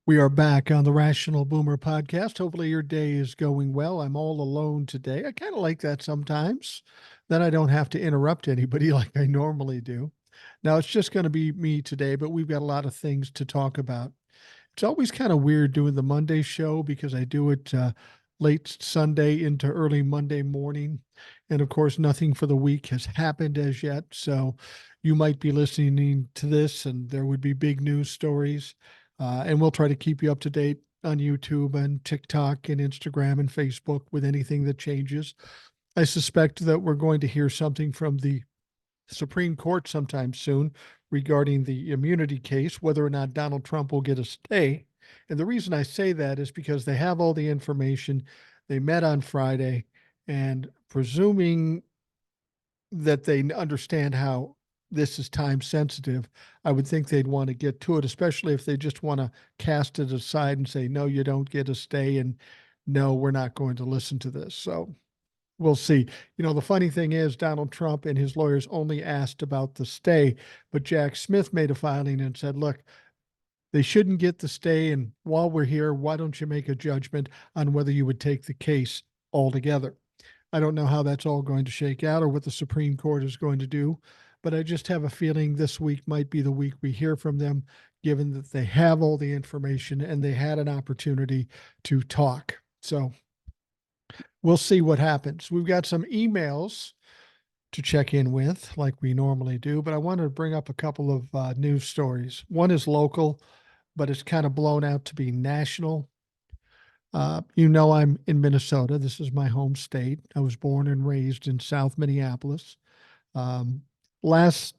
We are back on the Rational Boomer podcast. Hopefully, your day is going well. I'm all alone today. I kind of like that sometimes. Then I don't have to interrupt anybody like I normally do. Now, it's just going to be me today, but we've got a lot of things to talk about. It's always kind of weird doing the Monday show because I do it late Sunday into early Monday morning. And of course, nothing for the week has happened as yet. So you might be listening to this and there would be big news stories. And we'll try to keep you up to date on YouTube and TikTok and Instagram and Facebook with anything that changes. I suspect that we're going to hear something from the Supreme Court sometime soon regarding the immunity case, whether or not Donald Trump will get a stay. And the reason I say that is because they have all the information. They met on Friday, and presuming that they understand how this is time sensitive, I would think they'd want to get to it, especially if they just want to cast it aside and say, no, you don't get a stay, and no, we're not going to listen to this. So we'll see. You know, the funny thing is Donald Trump and his lawyers only asked about the stay, but Jack Smith made a filing and said, look, they shouldn't get the stay. And while we're here, why don't you make a judgment on whether you would take the case altogether? I don't know how that's all going to shake out or what the Supreme Court is going to do, but I just have a feeling this week might be the week we hear from them, given that they have all the information and they had an opportunity to talk. So we'll see what happens. We've got some emails to check in with, like we normally do, but I wanted to bring up a couple of news stories. One is local, but it's kind of blown out to be national. I'm in Minnesota. This is my home state. I was born and raised in South Minneapolis. Um, was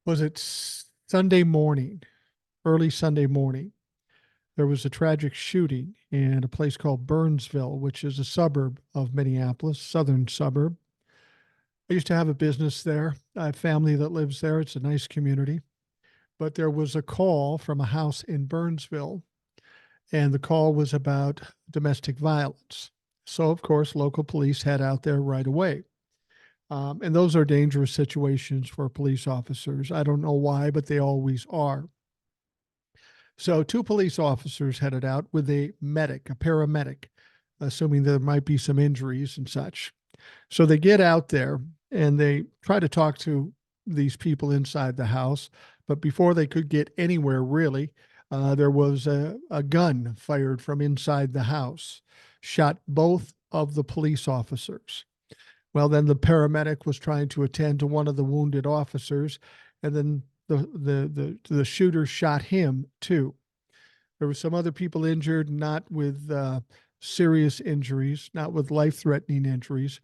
it Sunday morning, early Sunday morning? There was a tragic shooting in a place called Burnsville, which is a suburb of Minneapolis, southern suburb. I used to have a business there. I have family that lives there. It's a nice community. But there was a call from a house in Burnsville, and the call was about domestic violence. So, of course, local police head out there right away. And those are dangerous situations for police officers. I don't know why, but they always are. So two police officers headed out with a paramedic, assuming there might be some injuries and such. So they get out there and they try to talk to these people inside the house. But before they could get anywhere, really, there was a gun fired from inside the house, shot both of the police officers. Well, then the paramedic was trying to attend to one of the wounded officers, and then the shooter shot him too. There were some other people injured, not with serious injuries, not with life-threatening injuries,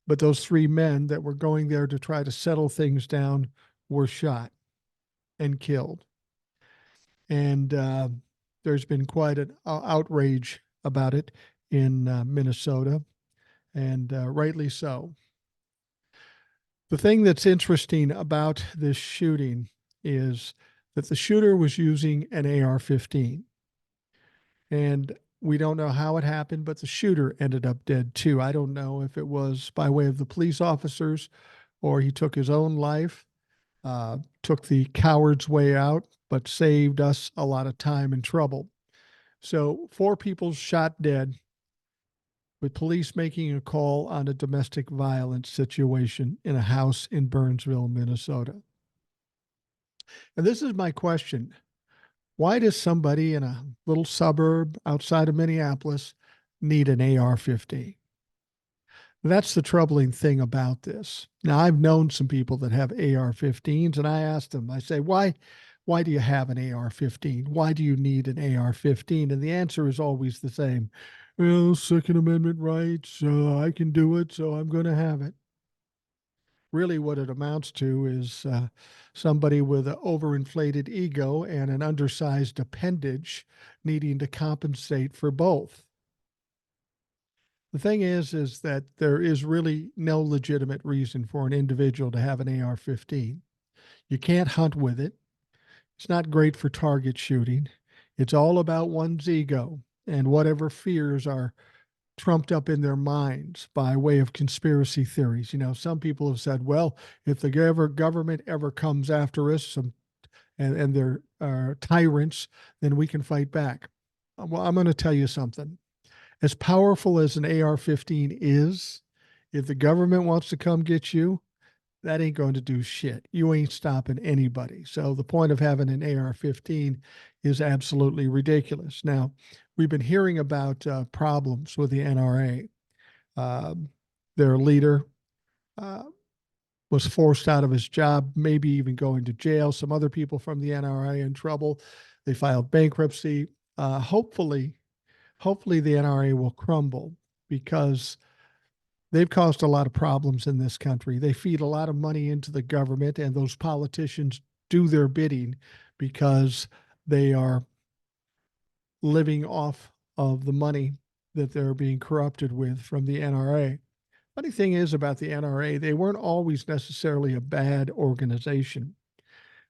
but those three men that were going there to try to settle things down were shot and killed. And there's been quite an outrage about it in Minnesota, and rightly so. The thing that's interesting about this shooting is that the shooter was using an AR-15. And we don't know how it happened, but the shooter ended up dead too. I don't know if it was by way of the police officers or he took his own life, took the coward's way out, but saved us a lot of time and trouble. So 4 people shot dead, with police making a call on a domestic violence situation in a house in Burnsville, Minnesota. And this is my question. Why does somebody in a little suburb outside of Minneapolis need an AR-15? That's the troubling thing about this. Now, I've known some people that have AR-15s, and I asked them, I say, why do you have an AR-15? Why do you need an AR-15? And the answer is always the same. Well, Second Amendment rights, I can do it, so I'm going to have it. Really what it amounts to is somebody with an overinflated ego and an undersized appendage needing to compensate for both. The thing is that there is really no legitimate reason for an individual to have an AR-15. You can't hunt with it. It's not great for target shooting. It's all about one's ego and whatever fears are trumped up in their minds by way of conspiracy theories. You know, some people have said, well, if the government ever comes after us, some and they're tyrants, then we can fight back. Well, I'm going to tell you something. As powerful as an AR-15 is, if the government wants to come get you, that ain't going to do shit. You ain't stopping anybody. So the point of having an AR-15 is absolutely ridiculous. Now, we've been hearing about problems with the NRA. Their leader was forced out of his job, maybe even going to jail. Some other people from the NRA in trouble. They filed bankruptcy. Hopefully the NRA will crumble because they've caused a lot of problems in this country. They feed a lot of money into the government, and those politicians do their bidding because they are living off of the money that they're being corrupted with from the NRA. Funny thing is about the NRA, they weren't always necessarily a bad organization.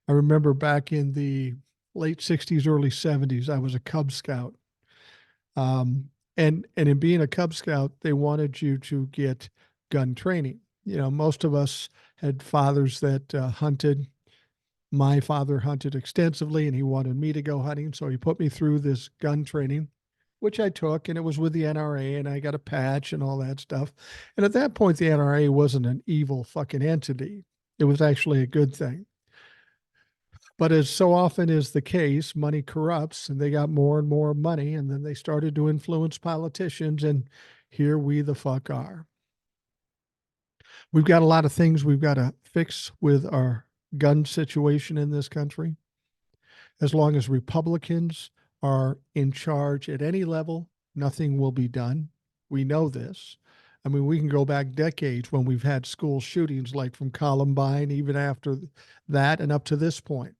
I remember back in the late 60s, early 70s, I was a Cub Scout. And in being a Cub Scout, they wanted you to get gun training. You know, most of us had fathers that hunted. My father hunted extensively, and he wanted me to go hunting, so he put me through this gun training, which I took, and it was with the NRA, and I got a patch and all that stuff. And at that point, the NRA wasn't an evil fucking entity. It was actually a good thing. But as so often is the case, money corrupts, and they got more and more money, and then they started to influence politicians, and here we the fuck are. We've got a lot of things we've got to fix with our gun situation in this country. As long as Republicans are in charge at any level, nothing will be done. We know this. I mean, we can go back decades when we've had school shootings like from Columbine, even after that and up to this point.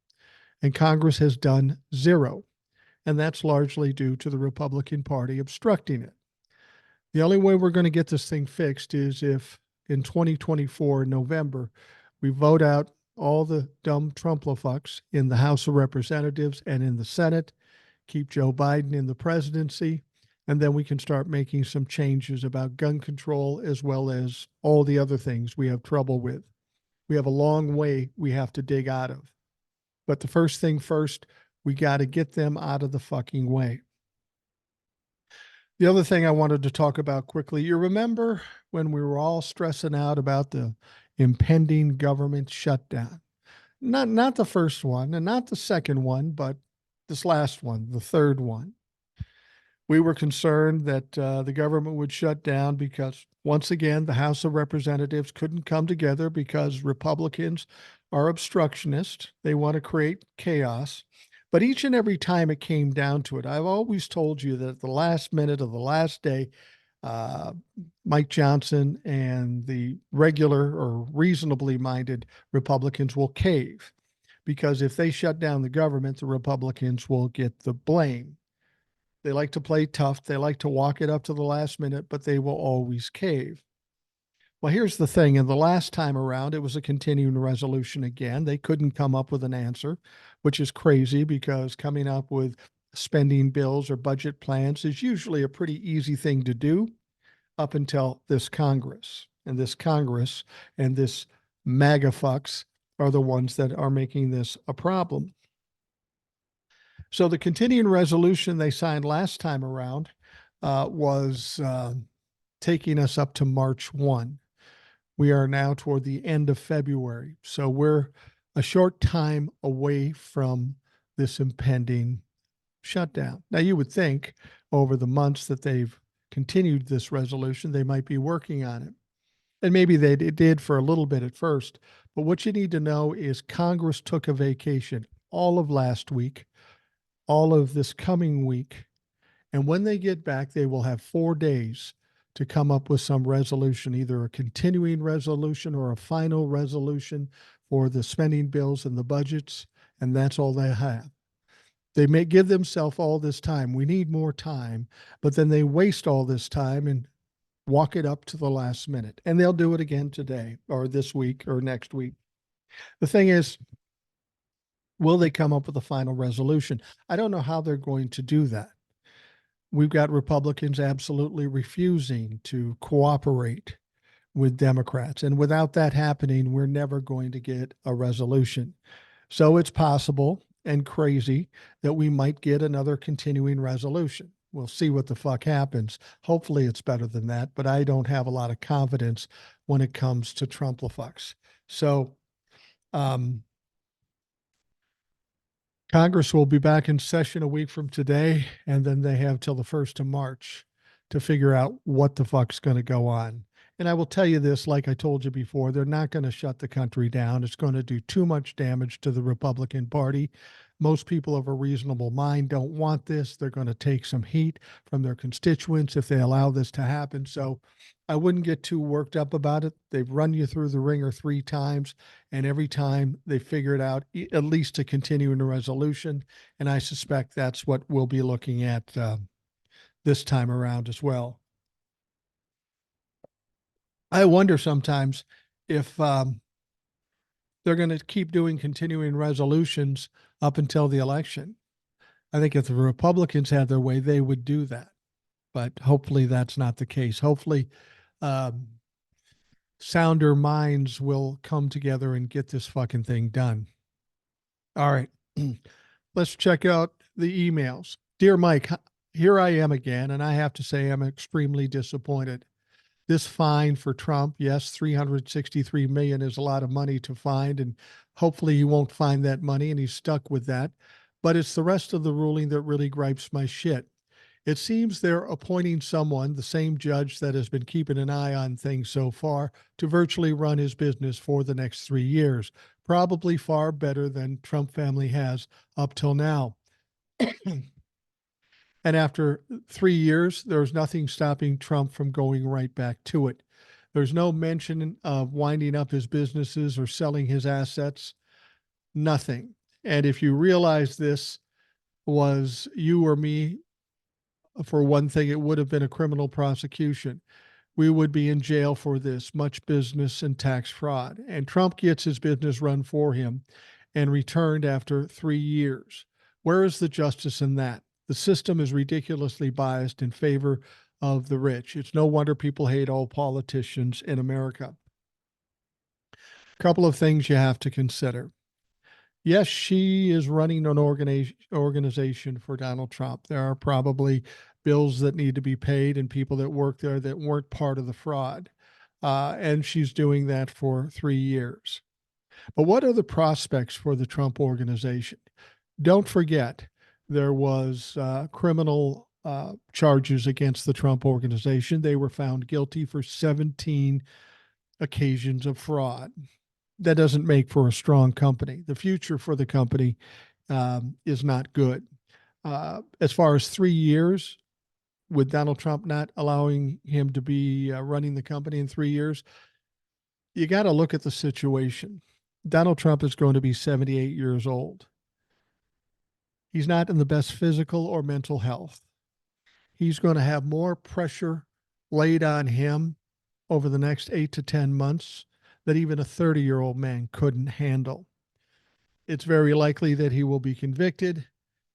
And Congress has done zero. And that's largely due to the Republican Party obstructing it. The only way we're going to get this thing fixed is if in 2024, in November, we vote out all the dumb Trumplefucks in the House of Representatives and in the Senate, keep Joe Biden in the presidency, and then we can start making some changes about gun control as well as all the other things we have trouble with. We have a long way we have to dig out of. But the first thing first, we got to get them out of the fucking way. The other thing I wanted to talk about quickly, you remember when we were all stressing out about the impending government shutdown? Not the first one and not the second one, but this last one, the third one. We were concerned that the government would shut down because, once again, the House of Representatives couldn't come together because Republicans are obstructionists. They want to create chaos. But each and every time it came down to it, I've always told you that at the last minute of the last day, Mike Johnson and the regular or reasonably minded Republicans will cave. Because if they shut down the government, the Republicans will get the blame. They like to play tough. They like to walk it up to the last minute, but they will always cave. Well, here's the thing. And the last time around, it was a continuing resolution again. They couldn't come up with an answer, which is crazy because coming up with spending bills or budget plans is usually a pretty easy thing to do up until this Congress. And this Congress and this MAGA fucks are the ones that are making this a problem. So the continuing resolution they signed last time around was taking us up to March 1. We are now toward the end of February. So we're a short time away from this impending shutdown. Now, you would think over the months that they've continued this resolution, they might be working on it. And maybe they did for a little bit at first. But what you need to know is Congress took a vacation all of last week, all of this coming week. And when they get back, they will have 4 days to come up with some resolution, either a continuing resolution or a final resolution for the spending bills and the budgets. And that's all they have. They may give themselves all this time. We need more time, but then they waste all this time and walk it up to the last minute. And they'll do it again today or this week or next week. The thing is, will they come up with a final resolution? I don't know how they're going to do that. We've got Republicans absolutely refusing to cooperate with Democrats. And without that happening, we're never going to get a resolution. So it's possible and crazy that we might get another continuing resolution. We'll see what the fuck happens. Hopefully it's better than that, but I don't have a lot of confidence when it comes to Trump-la-fucks. So um, Congress will be back in session a week from today, and then they have till the 1st of March to figure out what the fuck's going to go on. And I will tell you this, like I told you before, they're not going to shut the country down. It's going to do too much damage to the Republican Party. Most people of a reasonable mind don't want this. They're going to take some heat from their constituents if they allow this to happen. So I wouldn't get too worked up about it. They've run you through the ringer 3 times, and every time they figure it out, at least to continue in a resolution. And I suspect that's what we'll be looking at this time around as well. I wonder sometimes if they're going to keep doing continuing resolutions up until the election. I think if the Republicans had their way, they would do that. But hopefully that's not the case. Hopefully um, sounder minds will come together and get this fucking thing done. All right. Let's check out the emails. Dear Mike, here I am again, and I have to say I'm extremely disappointed. This fine for Trump, yes, 363 million is a lot of money to find, and hopefully he won't find that money and he's stuck with that. But it's the rest of the ruling that really gripes my shit. It seems they're appointing someone, the same judge that has been keeping an eye on things so far, to virtually run his business for the next 3 years, probably far better than Trump family has up till now. And after 3 years, there's nothing stopping Trump from going right back to it. There's no mention of winding up his businesses or selling his assets. Nothing. And if you realize this was you or me, for one thing, it would have been a criminal prosecution. We would be in jail for this, much business and tax fraud. And Trump gets his business run for him and returned after 3 years. Where is the justice in that? The system is ridiculously biased in favor of the rich. It's no wonder people hate all politicians in America. A couple of things you have to consider. Yes, she is running an organization for Donald Trump. There are probably bills that need to be paid and people that work there that weren't part of the fraud. And she's doing that for 3 years. But what are the prospects for the Trump organization? Don't forget, there was criminal charges against the Trump organization. They were found guilty for 17 occasions of fraud. That doesn't make for a strong company. The future for the company is not good. As far as 3 years, with Donald Trump not allowing him to be running the company in 3 years, you got to look at the situation. Donald Trump is going to be 78 years old. He's not in the best physical or mental health. He's going to have more pressure laid on him over the next 8 to 10 months that even a 30-year-old man couldn't handle. It's very likely that he will be convicted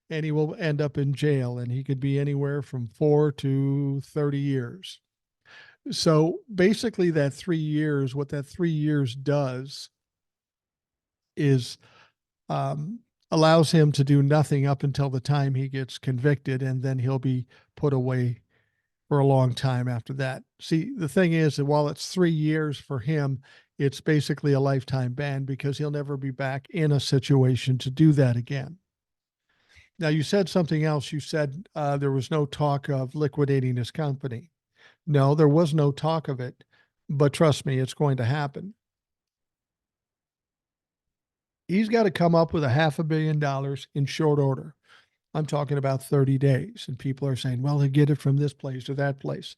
and he will end up in jail, and he could be anywhere from 4 to 30 years. So basically that 3 years, what that 3 years does is allows him to do nothing up until the time he gets convicted, and then he'll be put away for a long time after that. See, the thing is that while it's 3 years for him, it's basically a lifetime ban because he'll never be back in a situation to do that again. Now, you said something else. You said there was no talk of liquidating his company. No, there was no talk of it, but trust me, it's going to happen. He's got to come up with $500 million in short order. I'm talking about 30 days. And people are saying, well, he'll get it from this place or that place.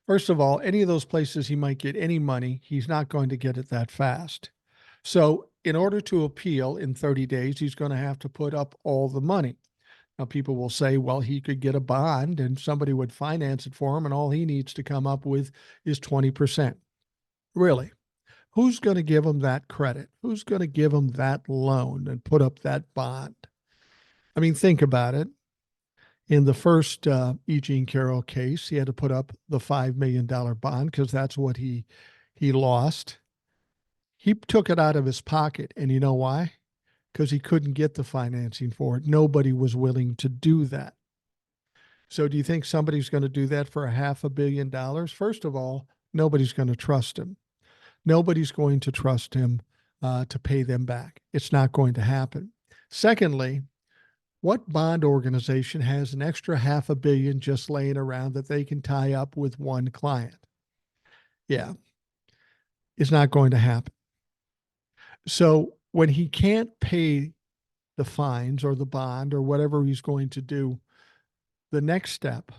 First of all, any of those places he might get any money, he's not going to get it that fast. So in order to appeal in 30 days, he's going to have to put up all the money. Now, people will say, well, he could get a bond and somebody would finance it for him, and all he needs to come up with is 20%. Really? Who's going to give him that credit? Who's going to give him that loan and put up that bond? I mean, think about it. In the first E. Jean Carroll case, he had to put up the $5 million bond because that's what he lost. He took it out of his pocket. And you know why? because he couldn't get the financing for it. Nobody was willing to do that. So do you think somebody's going to do that for $500 million? First of all, nobody's going to trust him. Nobody's going to trust him to pay them back. It's not going to happen. Secondly, what bond organization has an extra $500 million just laying around that they can tie up with one client? Yeah, it's not going to happen. So when he can't pay the fines or the bond or whatever he's going to do, the next step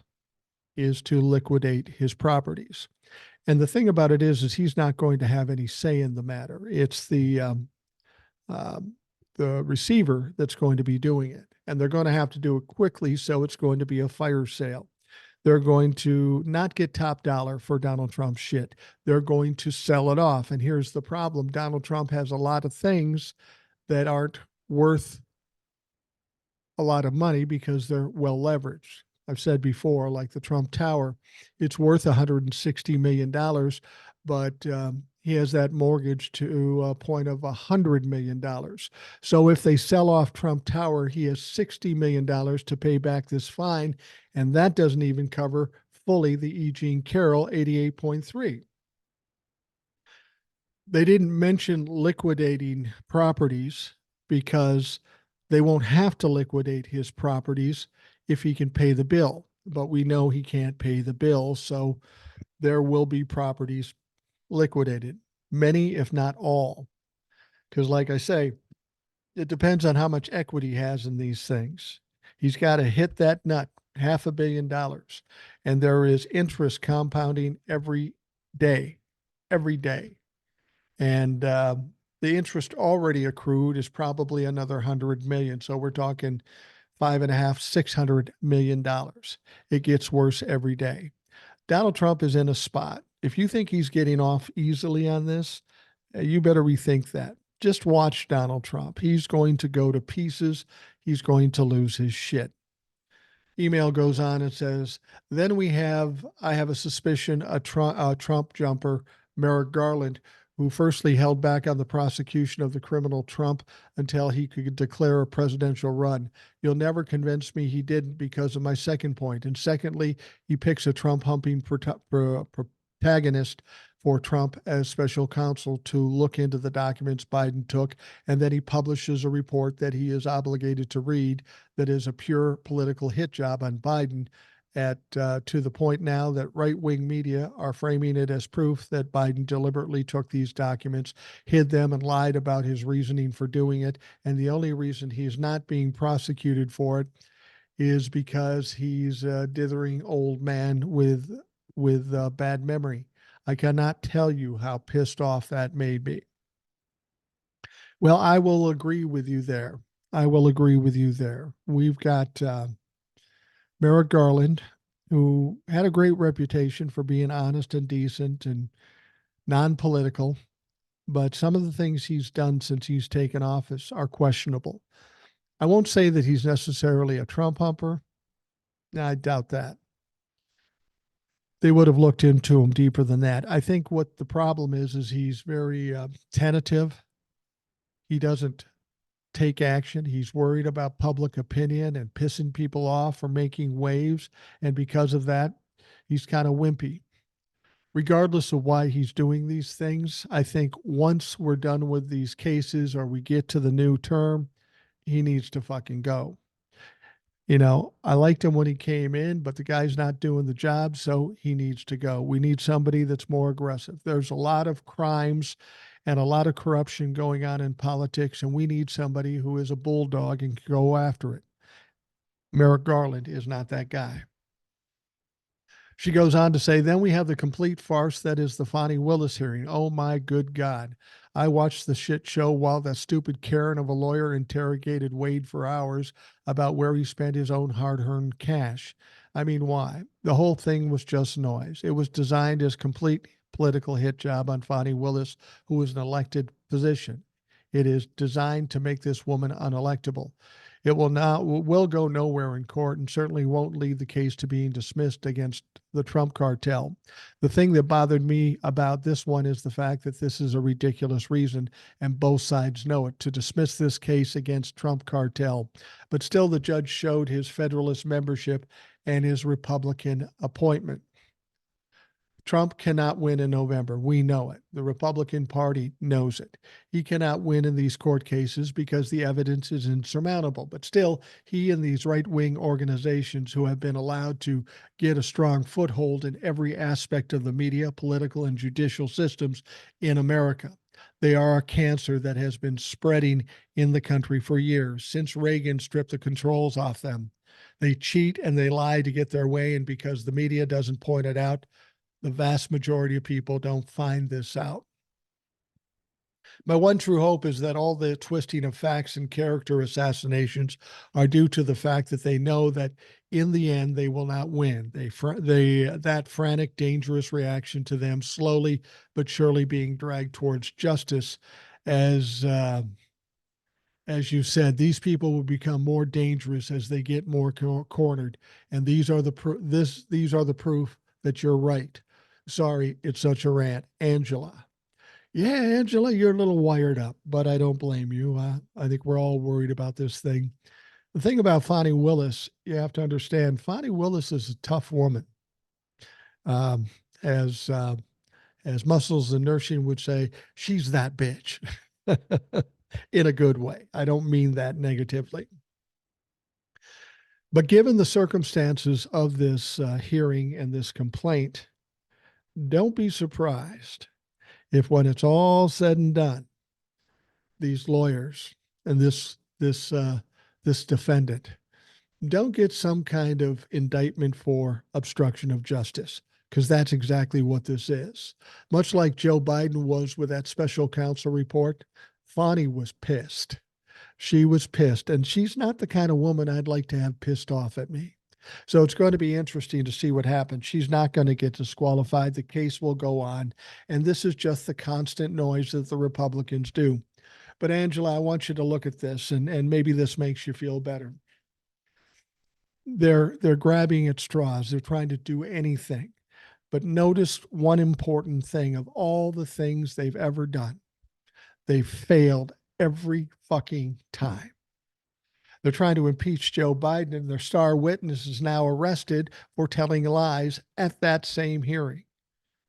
is to liquidate his properties. And the thing about it is he's not going to have any say in the matter. It's the receiver that's going to be doing it, and they're going to have to do it quickly. So it's going to be a fire sale. They're going to not get top dollar for Donald Trump's shit. They're going to sell it off. And here's the problem: Donald Trump has a lot of things that aren't worth a lot of money because they're well leveraged. I've said before, like the Trump Tower, it's worth $160 million, but he has that mortgage to a point of $100 million. So if they sell off Trump Tower, he has $60 million to pay back this fine, and that doesn't even cover fully the E. Jean Carroll 88.3. They didn't mention liquidating properties because they won't have to liquidate his properties if he can pay the bill. But we know he can't pay the bill, so there will be properties liquidated, many, if not all. Because, like I say, it depends on how much equity he has in these things. He's got to hit that nut, $500 million. And there is interest compounding every day, every day. And the interest already accrued is probably another 100 million. So we're talking $550, $600 million. It gets worse every day. Donald Trump is in a spot. If you think he's getting off easily on this, you better rethink that. Just watch Donald Trump. He's going to go to pieces. He's going to lose his shit. Email goes on and says, then I have a suspicion, a Trump jumper, Merrick Garland, who firstly held back on the prosecution of the criminal Trump until he could declare a presidential run. You'll never convince me he didn't because of my second point. And secondly, he picks a Trump-humping protagonist for Trump as special counsel to look into the documents Biden took, and then he publishes a report that he is obligated to read that is a pure political hit job on Biden, to the point now that right-wing media are framing it as proof that Biden deliberately took these documents, hid them, and lied about his reasoning for doing it. And the only reason he's not being prosecuted for it is because he's a dithering old man with bad memory. I cannot tell you how pissed off that made me. Well, I will agree with you there. I will agree with you there. We've got Merrick Garland, who had a great reputation for being honest and decent and non-political, but some of the things he's done since he's taken office are questionable. I won't say that he's necessarily a Trump humper. I doubt that. They would have looked into him deeper than that. I think what the problem is he's very tentative. He doesn't take action. He's worried about public opinion and pissing people off or making waves. And because of that, he's kind of wimpy. Regardless of why he's doing these things, I think once we're done with these cases or we get to the new term, he needs to fucking go. You know, I liked him when he came in, but the guy's not doing the job, so he needs to go. We need somebody that's more aggressive. There's a lot of crimes and a lot of corruption going on in politics, and we need somebody who is a bulldog and can go after it. Merrick Garland is not that guy. She goes on to say, then we have the complete farce that is the Fani Willis hearing. Oh my good God. I watched the shit show while that stupid Karen of a lawyer interrogated Wade for hours about where he spent his own hard-earned cash. I mean, why? The whole thing was just noise. It was designed as complete political hit job on Fani Willis, who was an elected position. It is designed to make this woman unelectable. It will go nowhere in court and certainly won't lead the case to being dismissed against the Trump cartel. The thing that bothered me about this one is the fact that this is a ridiculous reason, and both sides know it, to dismiss this case against Trump cartel. But still, the judge showed his Federalist membership and his Republican appointment. Trump cannot win in November. We know it. The Republican Party knows it. He cannot win in these court cases because the evidence is insurmountable. But still, he and these right-wing organizations who have been allowed to get a strong foothold in every aspect of the media, political, and judicial systems in America. They are a cancer that has been spreading in the country for years, since Reagan stripped the controls off them. They cheat and they lie to get their way, and because the media doesn't point it out, the vast majority of people don't find this out. My one true hope is that all the twisting of facts and character assassinations are due to the fact that they know that in the end they will not win. That frantic, dangerous reaction to them slowly but surely being dragged towards justice, as you said, these people will become more dangerous as they get more cornered, and these are the proof that you're right. Sorry, it's such a rant. Angela. Yeah, Angela, you're a little wired up, but I don't blame you. I think we're all worried about this thing. The thing about Fani Willis, you have to understand, Fani Willis is a tough woman. Um, as Muscles and Nursing would say, she's that bitch in a good way. I don't mean that negatively. But given the circumstances of this hearing and this complaint, don't be surprised if when it's all said and done, these lawyers and this defendant don't get some kind of indictment for obstruction of justice, because that's exactly what this is. Much like Joe Biden was with that special counsel report, Fani was pissed. She was pissed, and she's not the kind of woman I'd like to have pissed off at me. So it's going to be interesting to see what happens. She's not going to get disqualified. The case will go on. And this is just the constant noise that the Republicans do. But Angela, I want you to look at this, and maybe this makes you feel better. They're grabbing at straws. They're trying to do anything. But notice one important thing: of all the things they've ever done, they failed every fucking time. They're trying to impeach Joe Biden, and their star witness is now arrested for telling lies at that same hearing.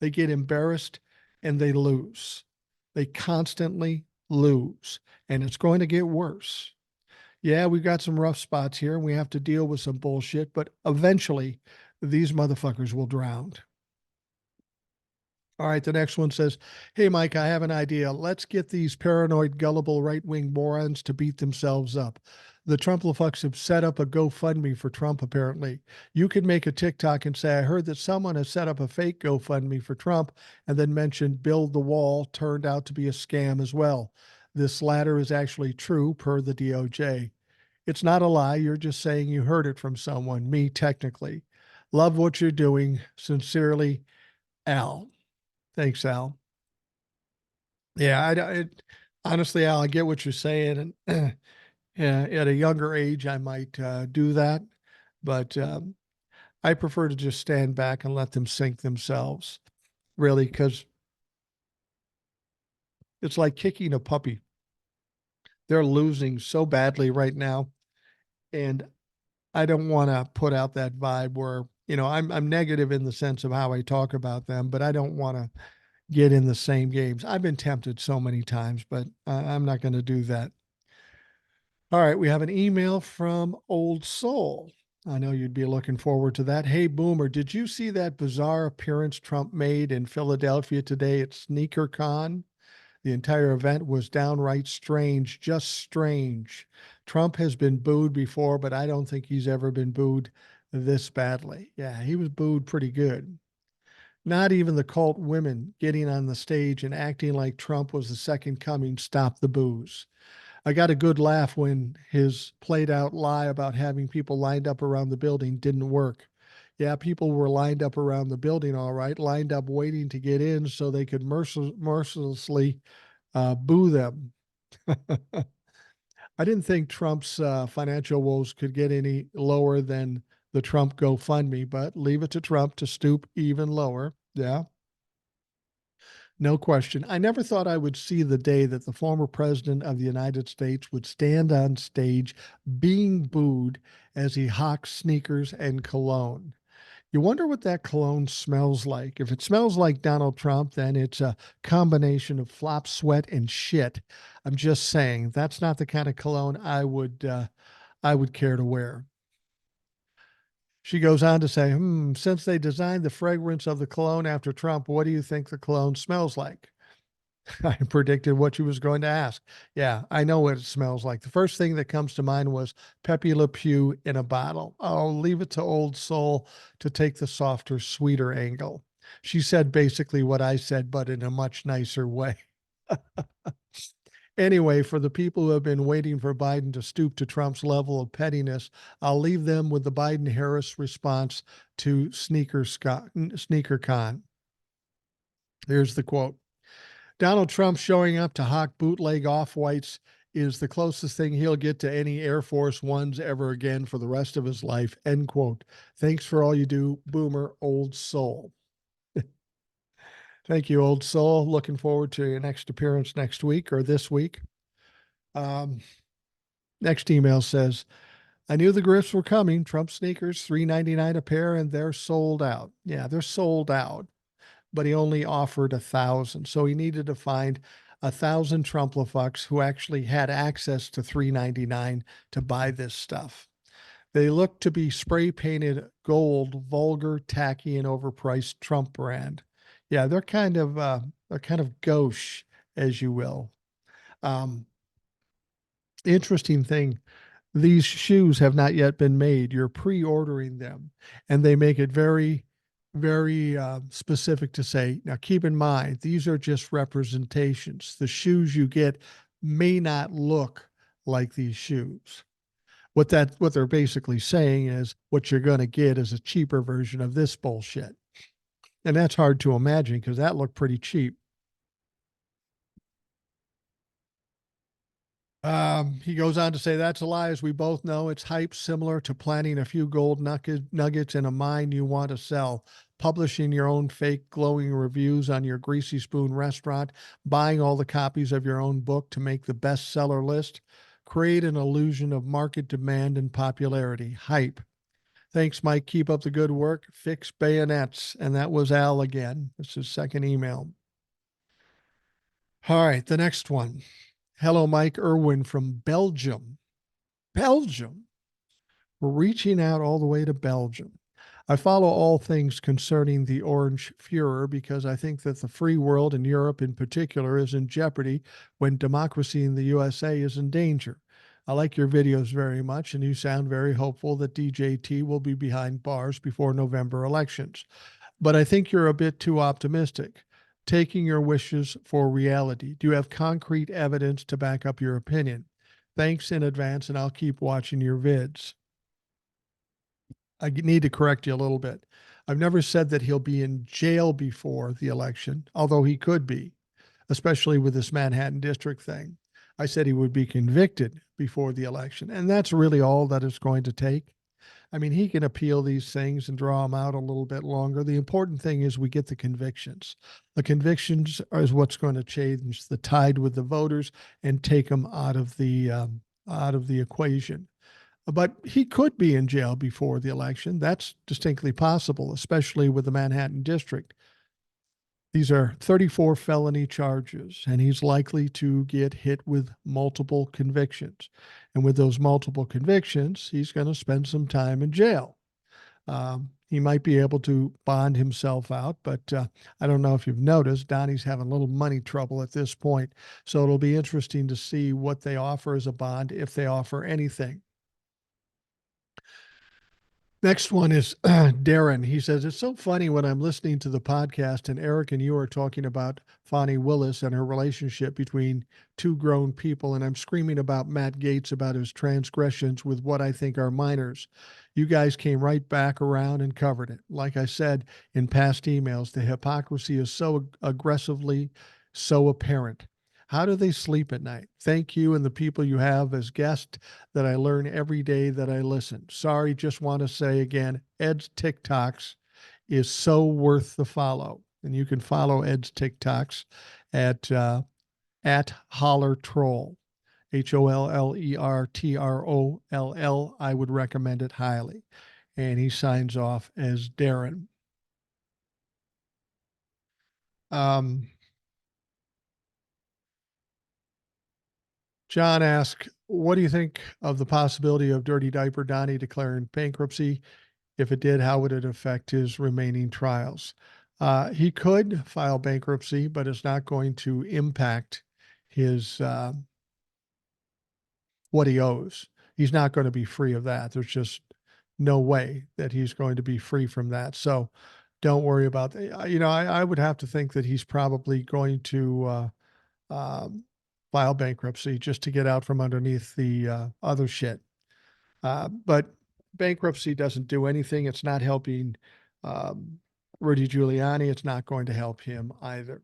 They get embarrassed and they lose. They constantly lose, and it's going to get worse. Yeah, we've got some rough spots here and we have to deal with some bullshit, but eventually these motherfuckers will drown. All right, the next one says, hey, Mike, I have an idea. Let's get these paranoid, gullible right-wing morons to beat themselves up. The Trump-lefucks have set up a GoFundMe for Trump, apparently. You could make a TikTok and say, I heard that someone has set up a fake GoFundMe for Trump, and then mention Build the Wall turned out to be a scam as well. This latter is actually true per the DOJ. It's not a lie. You're just saying you heard it from someone, me technically. Love what you're doing. Sincerely, Al. Thanks, Al. Yeah, honestly, Al, I get what you're saying. And at a younger age, I might do that. But I prefer to just stand back and let them sink themselves, really, because it's like kicking a puppy. They're losing so badly right now. And I don't want to put out that vibe where, I'm negative in the sense of how I talk about them, but I don't want to get in the same games. I've been tempted so many times, but I'm not going to do that. All right, we have an email from Old Soul. I know you'd be looking forward to that. Hey, Boomer, did you see that bizarre appearance Trump made in Philadelphia today at SneakerCon? The entire event was downright strange, just strange. Trump has been booed before, but I don't think he's ever been booed this badly. Yeah, he was booed pretty good. Not even the cult women getting on the stage and acting like Trump was the second coming stopped the boos. I got a good laugh when his played out lie about having people lined up around the building didn't work. Yeah, people were lined up around the building, all right, lined up waiting to get in so they could mercilessly boo them. I didn't think Trump's financial woes could get any lower than the Trump GoFundMe, but leave it to Trump to stoop even lower. Yeah, no question. I never thought I would see the day that the former president of the United States would stand on stage being booed as he hawks sneakers and cologne. You wonder what that cologne smells like. If it smells like Donald Trump, then it's a combination of flop sweat and shit. I'm just saying that's not the kind of cologne I would care to wear. She goes on to say, since they designed the fragrance of the cologne after Trump, what do you think the cologne smells like? I predicted what you was going to ask. Yeah, I know what it smells like. The first thing that comes to mind was Pepe Le Pew in a bottle. I'll leave it to Old Soul to take the softer, sweeter angle. She said basically what I said, but in a much nicer way. Anyway, for the people who have been waiting for Biden to stoop to Trump's level of pettiness, I'll leave them with the Biden Harris response to Sneaker Con. Here's the quote. Donald Trump showing up to hawk bootleg off-whites is the closest thing he'll get to any Air Force Ones ever again for the rest of his life, end quote. Thanks for all you do, Boomer Old Soul. Thank you, Old Soul. Looking forward to your next appearance next week or this week. Next email says, I knew the grifts were coming. Trump sneakers, $3.99 a pair, and they're sold out. Yeah, they're sold out. But he only offered 1,000. So he needed to find 1,000 Trumplafucks who actually had access to $3.99 to buy this stuff. They look to be spray painted gold, vulgar, tacky, and overpriced Trump brand. Yeah, they're kind of gauche, as you will. Interesting thing, these shoes have not yet been made. You're pre-ordering them, and they make it very, very specific to say, now keep in mind, these are just representations. The shoes you get may not look like these shoes. What they're basically saying is what you're going to get is a cheaper version of this bullshit. And that's hard to imagine because that looked pretty cheap. He goes on to say, that's a lie, as we both know. It's hype similar to planting a few gold nuggets in a mine you want to sell, publishing your own fake glowing reviews on your Greasy Spoon restaurant, buying all the copies of your own book to make the bestseller list, create an illusion of market demand and popularity. Hype. Thanks, Mike. Keep up the good work. Fix bayonets. And that was Al again. This is second email. All right, the next one. Hello, Mike. Irwin from Belgium. Belgium. We're reaching out all the way to Belgium. I follow all things concerning the Orange Furor because I think that the free world and Europe in particular is in jeopardy when democracy in the USA is in danger. I like your videos very much, and you sound very hopeful that DJT will be behind bars before November elections. But I think you're a bit too optimistic, taking your wishes for reality. Do you have concrete evidence to back up your opinion? Thanks in advance, and I'll keep watching your vids. I need to correct you a little bit. I've never said that he'll be in jail before the election, although he could be, especially with this Manhattan District thing. I said he would be convicted before the election, and that's really all that it's going to take. I mean, he can appeal these things and draw them out a little bit longer. The important thing is we get the convictions. The convictions is what's going to change the tide with the voters and take them out of the equation. But he could be in jail before the election. That's distinctly possible, especially with the Manhattan District. These are 34 felony charges, and he's likely to get hit with multiple convictions. And with those multiple convictions, he's going to spend some time in jail. He might be able to bond himself out, but I don't know if you've noticed, Donnie's having a little money trouble at this point. So it'll be interesting to see what they offer as a bond, if they offer anything. Next one is Darren. He says, it's so funny when I'm listening to the podcast and Eric and you are talking about Fani Willis and her relationship between two grown people, and I'm screaming about Matt Gaetz about his transgressions with what I think are minors. You guys came right back around and covered it. Like I said in past emails, the hypocrisy is so aggressively so apparent. How do they sleep at night? Thank you and the people you have as guests that I learn every day that I listen. Sorry, just want to say again, Ed's TikToks is so worth the follow. And you can follow Ed's TikToks at Holler Troll, HOLLERTROLL. I would recommend it highly. And he signs off as Darren. John asks, what do you think of the possibility of Dirty Diaper Donnie declaring bankruptcy? If it did, how would it affect his remaining trials? He could file bankruptcy, but it's not going to impact his what he owes. He's not going to be free of that. There's just no way that he's going to be free from that. So don't worry about that. I would have to think that he's probably going to file bankruptcy just to get out from underneath the other shit. But bankruptcy doesn't do anything. It's not helping Rudy Giuliani. It's not going to help him either.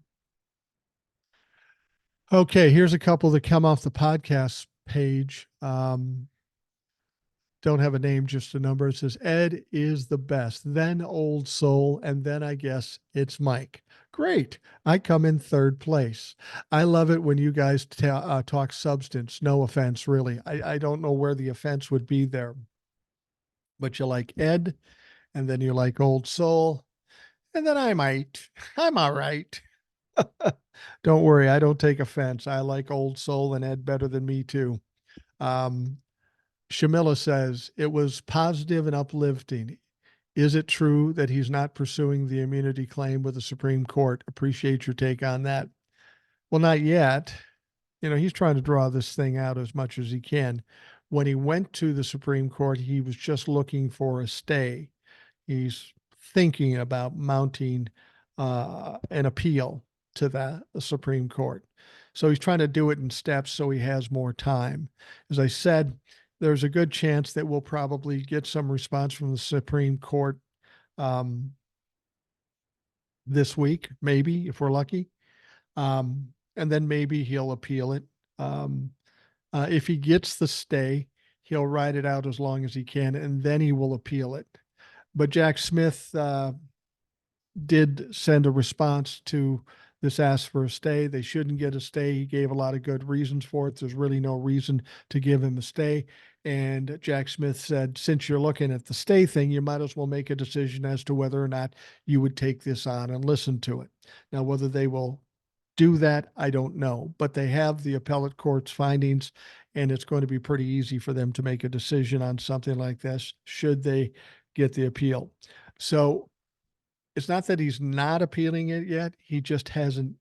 Okay, here's a couple that come off the podcast page. Don't have a name, just a number. It says Ed is the best, then Old Soul, and then I guess it's Mike. Great. I come in third place. I love it when you guys talk substance. No offense, really. I don't know where the offense would be there. But you like Ed, and then you like Old Soul, and then I'm all right. Don't worry, I don't take offense. I like Old Soul and Ed better than me too. Shamila says it was positive and uplifting. Is it true that he's not pursuing the immunity claim with the Supreme Court? Appreciate your take on that. Well, not yet. He's trying to draw this thing out as much as he can. When he went to the Supreme Court, he was just looking for a stay. He's thinking about mounting an appeal to the Supreme Court. So he's trying to do it in steps so he has more time. As I said, there's a good chance that we'll probably get some response from the Supreme Court this week, maybe, if we're lucky. And then maybe he'll appeal it. If he gets the stay, he'll ride it out as long as he can, and then he will appeal it. But Jack Smith did send a response to this ask for a stay. They shouldn't get a stay. He gave a lot of good reasons for it. There's really no reason to give him a stay. And Jack Smith said, since you're looking at the stay thing, you might as well make a decision as to whether or not you would take this on and listen to it. Now, whether they will do that, I don't know, but they have the appellate court's findings, and it's going to be pretty easy for them to make a decision on something like this should they get the appeal. So it's not that he's not appealing it yet. He just hasn't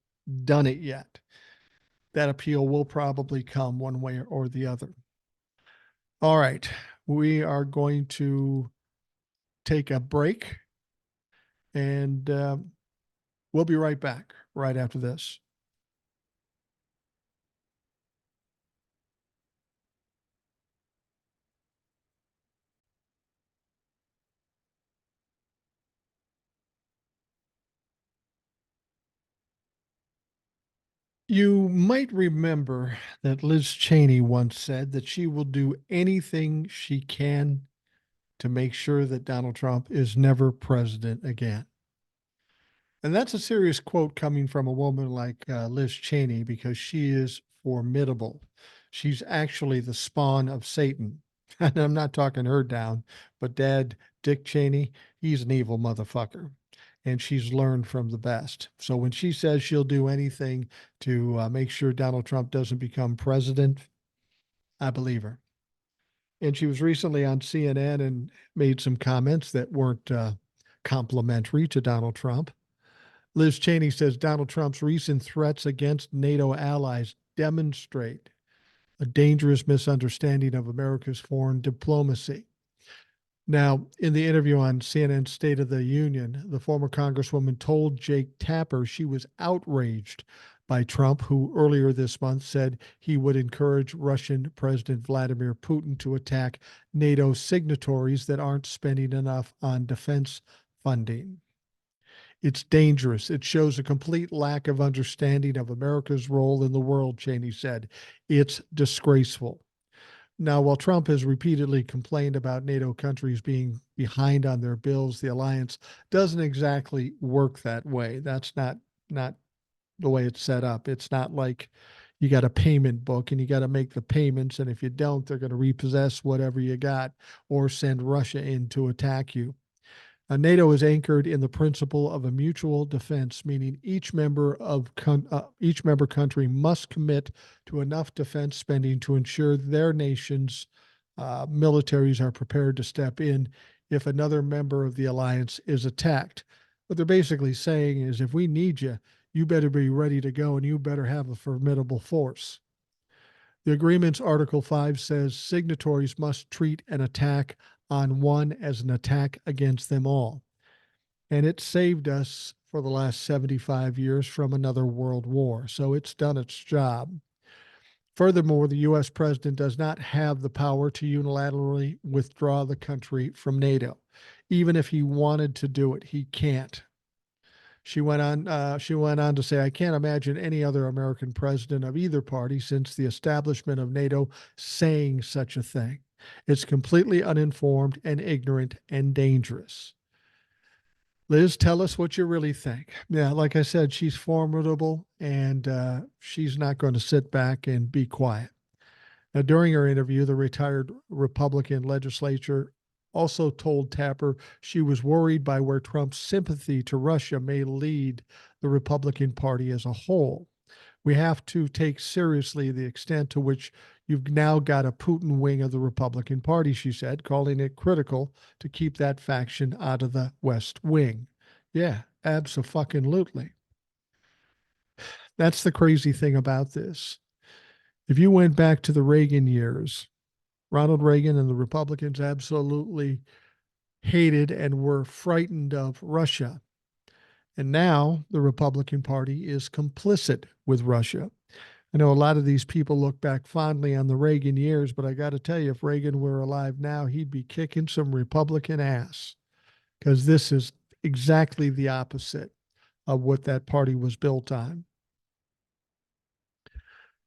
done it yet. That appeal will probably come one way or the other. All right. We are going to take a break, and we'll be right back right after this. You might remember that Liz Cheney once said that she will do anything she can to make sure that Donald Trump is never president again. And that's a serious quote coming from a woman like Liz Cheney, because she is formidable. She's actually the spawn of Satan. And I'm not talking her down, but Dad, Dick Cheney, he's an evil motherfucker. And she's learned from the best. So when she says she'll do anything to make sure Donald Trump doesn't become president, I believe her. And she was recently on CNN and made some comments that weren't complimentary to Donald Trump. Liz Cheney says Donald Trump's recent threats against NATO allies demonstrate a dangerous misunderstanding of America's foreign diplomacy. Now, in the interview on CNN's State of the Union, the former Congresswoman told Jake Tapper she was outraged by Trump, who earlier this month said he would encourage Russian President Vladimir Putin to attack NATO signatories that aren't spending enough on defense funding. It's dangerous. It shows a complete lack of understanding of America's role in the world, Cheney said. It's disgraceful. Now, while Trump has repeatedly complained about NATO countries being behind on their bills, the alliance doesn't exactly work that way. That's not the way it's set up. It's not like you got a payment book and you got to make the payments, and if you don't, they're going to repossess whatever you got or send Russia in to attack you. NATO is anchored in the principle of a mutual defense, meaning each member country must commit to enough defense spending to ensure their nation's militaries are prepared to step in if another member of the alliance is attacked. What they're basically saying is, if we need you, you better be ready to go and you better have a formidable force. The agreement's Article 5 says signatories must treat an attack on one as an attack against them all. And it saved us for the last 75 years from another world war. So it's done its job. Furthermore, the U.S. president does not have the power to unilaterally withdraw the country from NATO. Even if he wanted to do it, he can't. She went on. She went on to say, "I can't imagine any other American president of either party since the establishment of NATO saying such a thing. It's completely uninformed and ignorant and dangerous." Liz, tell us what you really think. Yeah, like I said, she's formidable, and she's not going to sit back and be quiet. Now, during her interview, the retired Republican legislature also told Tapper she was worried by where Trump's sympathy to Russia may lead the Republican Party as a whole. We have to take seriously the extent to which you've now got a Putin wing of the Republican Party, she said, calling it critical to keep that faction out of the West Wing. Yeah, abso-fucking-lutely. That's the crazy thing about this. If you went back to the Reagan years, Ronald Reagan and the Republicans absolutely hated and were frightened of Russia. And now the Republican Party is complicit with Russia. I know a lot of these people look back fondly on the Reagan years, but I got to tell you, if Reagan were alive now, he'd be kicking some Republican ass, because this is exactly the opposite of what that party was built on.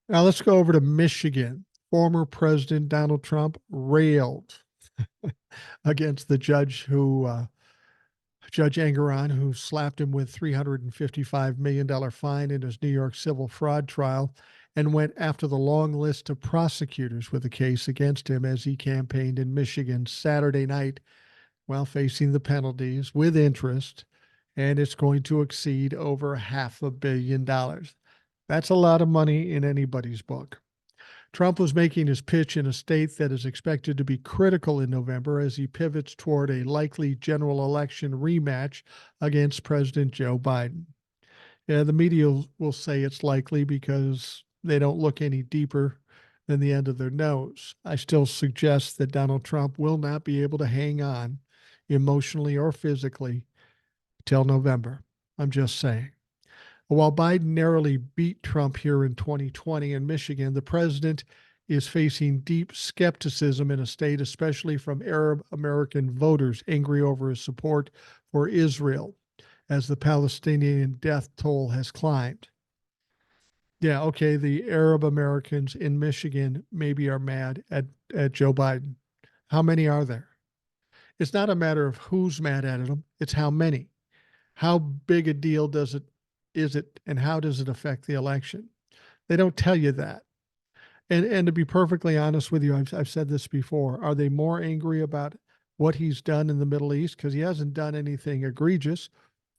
Now let's go over to Michigan. Former President Donald Trump railed against the judge Judge Engeron, who slapped him with $355 million fine in his New York civil fraud trial, and went after the long list of prosecutors with a case against him as he campaigned in Michigan Saturday night while facing the penalties with interest, and it's going to exceed over $500 million. That's a lot of money in anybody's book. Trump was making his pitch in a state that is expected to be critical in November as he pivots toward a likely general election rematch against President Joe Biden. Yeah, the media will say it's likely because they don't look any deeper than the end of their nose. I still suggest that Donald Trump will not be able to hang on emotionally or physically till November. I'm just saying. While Biden narrowly beat Trump here in 2020 in Michigan, the president is facing deep skepticism in a state, especially from Arab American voters angry over his support for Israel as the Palestinian death toll has climbed. Yeah, okay, the Arab Americans in Michigan maybe are mad at Joe Biden. How many are there? It's not a matter of who's mad at him, it's how many. How big a deal is it, and how does it affect the election? They don't tell you that. And to be perfectly honest with you, I've said this before. Are they more angry about what he's done in the Middle East? Because he hasn't done anything egregious.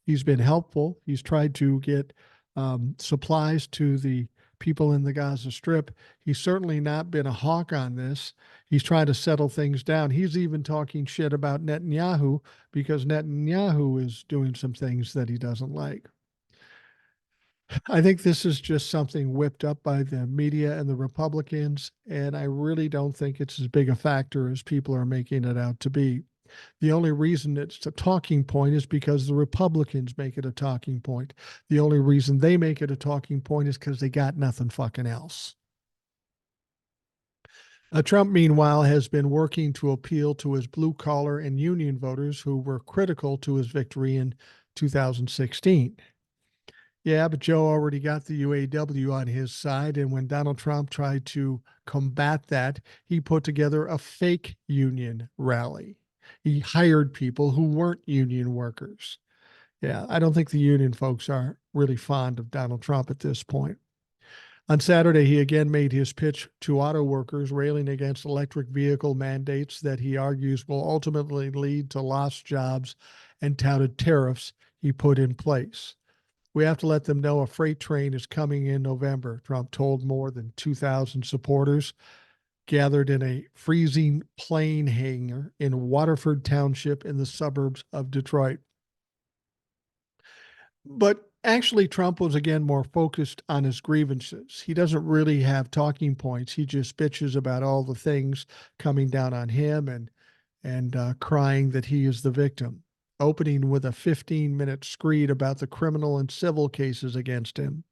He's been helpful. He's tried to get supplies to the people in the Gaza Strip. He's certainly not been a hawk on this. He's trying to settle things down. He's even talking shit about Netanyahu because Netanyahu is doing some things that he doesn't like. I think this is just something whipped up by the media and the Republicans, and I really don't think it's as big a factor as people are making it out to be. The only reason it's a talking point is because the Republicans make it a talking point. The only reason they make it a talking point is because they got nothing fucking else. Trump, meanwhile, has been working to appeal to his blue collar and union voters who were critical to his victory in 2016. Yeah, but Joe already got the UAW on his side. And when Donald Trump tried to combat that, he put together a fake union rally. He hired people who weren't union workers. Yeah, I don't think the union folks are really fond of Donald Trump at this point. On Saturday, he again made his pitch to auto workers, railing against electric vehicle mandates that he argues will ultimately lead to lost jobs and touted tariffs he put in place. We have to let them know a freight train is coming in November, Trump told more than 2,000 supporters gathered in a freezing plane hangar in Waterford Township in the suburbs of Detroit. But actually, Trump was again more focused on his grievances. He doesn't really have talking points. He just bitches about all the things coming down on him and crying that he is the victim, opening with a 15-minute screed about the criminal and civil cases against him,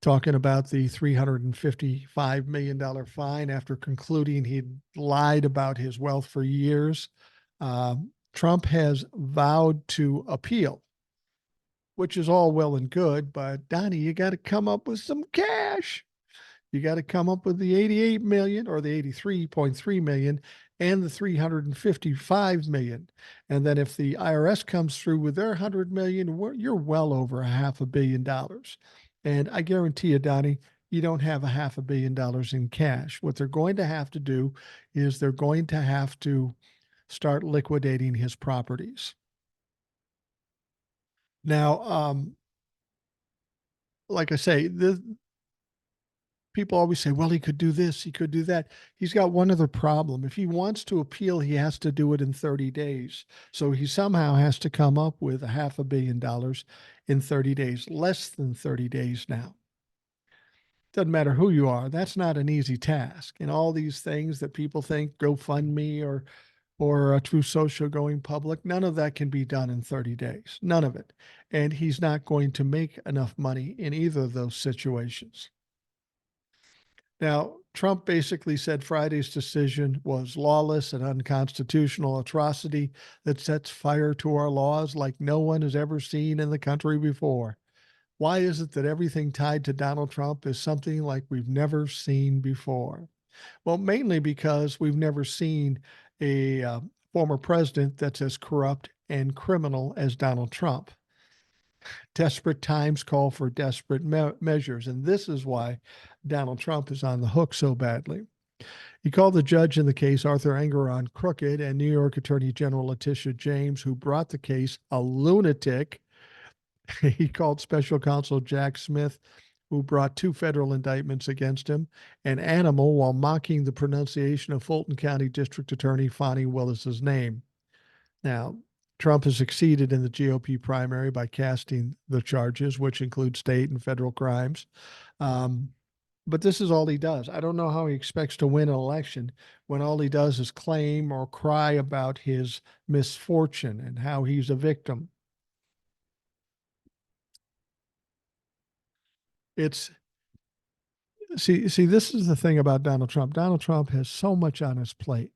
talking about the $355 million fine after concluding he'd lied about his wealth for years. Trump has vowed to appeal, which is all well and good, but Donnie, you got to come up with some cash. You got to come up with the 88 million or the 83.3 million and the 355 million. And then if the IRS comes through with their 100 million, you're well over $500 million. And I guarantee you, Donnie, you don't have $500 million in cash. What they're going to have to do is they're going to have to start liquidating his properties. Now, like I say, people always say, well, he could do this, he could do that. He's got one other problem. If he wants to appeal, he has to do it in 30 days. So he somehow has to come up with $500 million in 30 days, less than 30 days now. Doesn't matter who you are. That's not an easy task. And all these things that people think GoFundMe or True Social going public, none of that can be done in 30 days. None of it. And he's not going to make enough money in either of those situations. Now, Trump basically said Friday's decision was lawless and unconstitutional atrocity that sets fire to our laws like no one has ever seen in the country before. Why is it that everything tied to Donald Trump is something like we've never seen before? Well, mainly because we've never seen a former president that's as corrupt and criminal as Donald Trump. Desperate times call for desperate measures, and this is why Donald Trump is on the hook so badly. He called the judge in the case, Arthur Engoron, crooked, and New York Attorney General Letitia James, who brought the case, a lunatic. He called special counsel Jack Smith, who brought 2 federal indictments against him, an animal while mocking the pronunciation of Fulton County District Attorney Fonnie Willis's name. Now, Trump has succeeded in the GOP primary by casting the charges, which include state and federal crimes. But this is all he does. I don't know how he expects to win an election when all he does is claim or cry about his misfortune and how he's a victim. It's see, this is the thing about Donald Trump. Donald Trump has so much on his plate.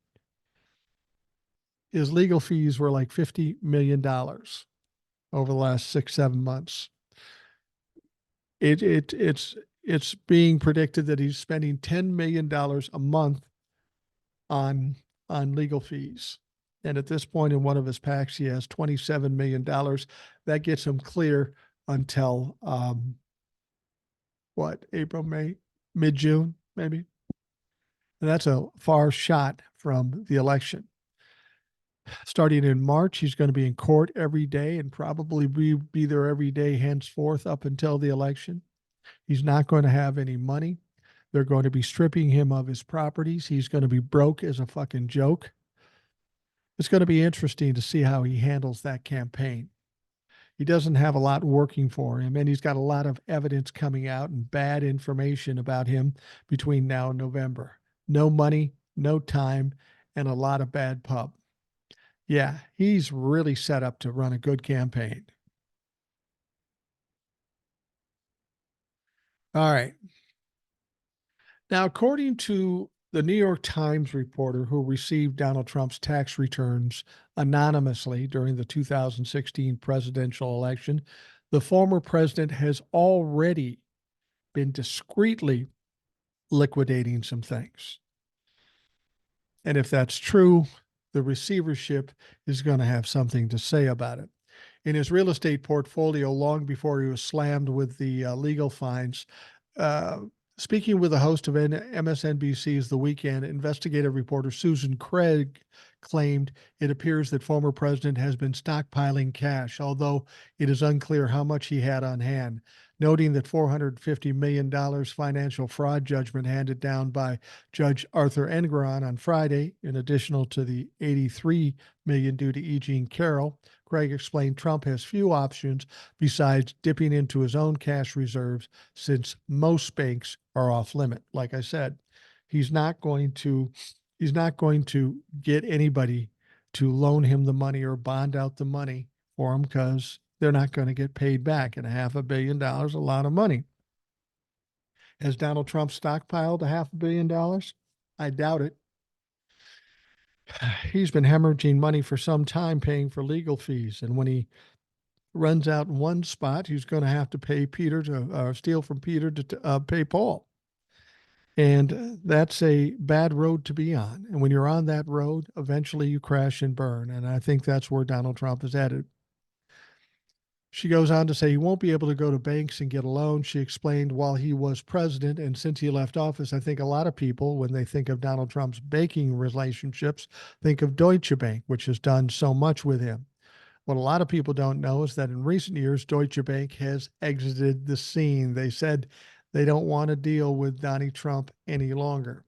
His legal fees were like $50 million over the last 6-7 months. It's being predicted that he's spending $10 million a month on legal fees. And at this point in one of his PACs, he has $27 million. That gets him clear until April, May, mid-June, maybe. And that's a far shot from the election. Starting in March, he's going to be in court every day and probably be there every day henceforth up until the election. He's not going to have any money. They're going to be stripping him of his properties. He's going to be broke as a fucking joke. It's going to be interesting to see how he handles that campaign. He doesn't have a lot working for him, and he's got a lot of evidence coming out and bad information about him between now and November. No money, no time, and a lot of bad pub. Yeah, he's really set up to run a good campaign. All right. Now, according to The New York Times reporter who received Donald Trump's tax returns anonymously during the 2016 presidential election, the former president has already been discreetly liquidating some things. And if that's true, the receivership is going to have something to say about it. In his real estate portfolio, long before he was slammed with the legal fines, uh, speaking with the host of MSNBC's The Weekend, investigative reporter Susan Craig claimed it appears that former president has been stockpiling cash, although it is unclear how much he had on hand, noting that $450 million financial fraud judgment handed down by Judge Arthur Engoron on Friday, in addition to the $83 million due to E. Jean Carroll. Craig explained Trump has few options besides dipping into his own cash reserves, since most banks are off limit. Like I said, he's not going to get anybody to loan him the money or bond out the money for him, because they're not going to get paid back. And $500 million, a lot of money. Has Donald Trump stockpiled $500 million? I doubt it. He's been hemorrhaging money for some time, paying for legal fees. And when he runs out in one spot, he's going to have to pay Peter to steal from Peter to pay Paul. And that's a bad road to be on. And when you're on that road, eventually you crash and burn. And I think that's where Donald Trump is headed. She goes on to say he won't be able to go to banks and get a loan. She explained while he was president and since he left office, I think a lot of people, when they think of Donald Trump's banking relationships, think of Deutsche Bank, which has done so much with him. What a lot of people don't know is that in recent years, Deutsche Bank has exited the scene. They said they don't want to deal with Donnie Trump any longer.